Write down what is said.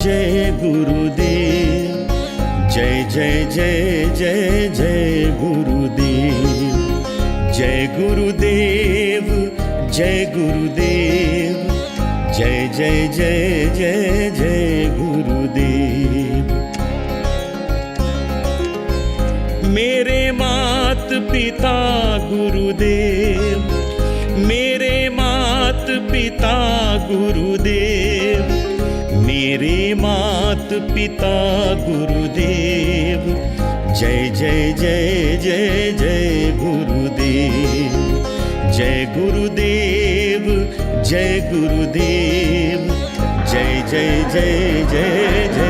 जय गुरुदेव, जय जय जय जय जय गुरुदेव, जय गुरुदेव, जय गुरुदेव, जय जय जय जय जय गुरुदेव। मेरे मात पिता गुरुदेव, मेरे मात पिता गुरुदेव, मेरे मात पिता गुरुदेव, जय जय जय जय जय गुरुदेव, जय गुरुदेव, जय गुरुदेव, जय जय जय जय जय